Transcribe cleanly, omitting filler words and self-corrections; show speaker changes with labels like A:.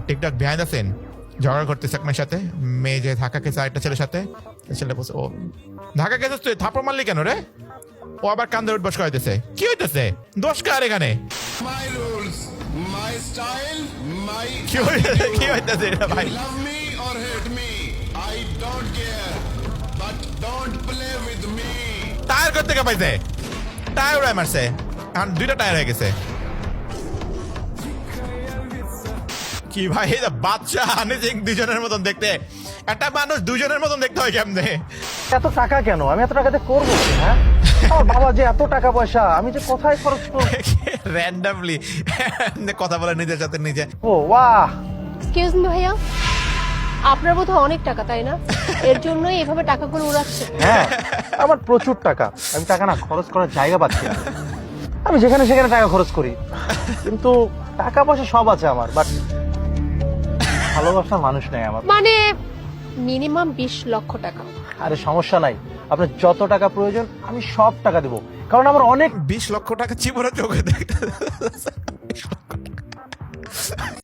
A: TikTok behind the scene ঝগড়া করতেছে এক মেয়ের সাথে, মেয়ে যে ধাক্কা খেয়েছে আরেকটা ছেলের সাথে, ছেলে বলছে ও ধাক্কা খেয়েছিস তুই, থাপ্পড় মারলি কেন রে? ও আবার কান্দে উঠবস করাইতেছে, কি হইতেছে? দোষ কার এখানে?
B: My rules, my style, my.
A: কি হইতেছে এটা ভাই?
B: Love me or hate me, I don't care. But don't play with me.
A: Tyre করতে কে পাইছে? টায়ার উড়াই মারছে, এখন 2টা টায়ার হয়ে গেছে। কি ভাই, এই যে বাচ্চা আনিজিং দুজনের মতন দেখতে, একটা মানুষ দুজনের মতন দেখতে হয় কেমনে?
C: এত টাকা কেন? আমি এত টাকাতে করবো কি? হ্যাঁ, আমার বাবা যে এত টাকা পয়সা, আমি যে কোথায় খরচ করবো?
A: র্যান্ডমলি কথা বলে নিজের সাথে নিজে।
C: ও বাহ,
D: এক্সকিউজ মি ভাইয়া, আপনার বোধহয় অনেক টাকা তাই না? এর জন্যই এভাবে টাকাগুলো উড়াচ্ছে।
C: হ্যাঁ আমার প্রচুর টাকা, আমি টাকা না খরচ করার জায়গা পাচ্ছি না। আমি যেখানে সেখানে টাকা খরচ করি, কিন্তু টাকা পয়সা সব আছে আমার, বাট ভালোবাসার মানুষ নেই আমার।
D: মানে মিনিমাম 20 লক্ষ টাকা।
C: আরে সমস্যা নাই, আপনার যত টাকা প্রয়োজন আমি সব টাকা দেবো, কারণ আমার অনেক
A: 20 লক্ষ টাকা চিবরা চোখে দেখতে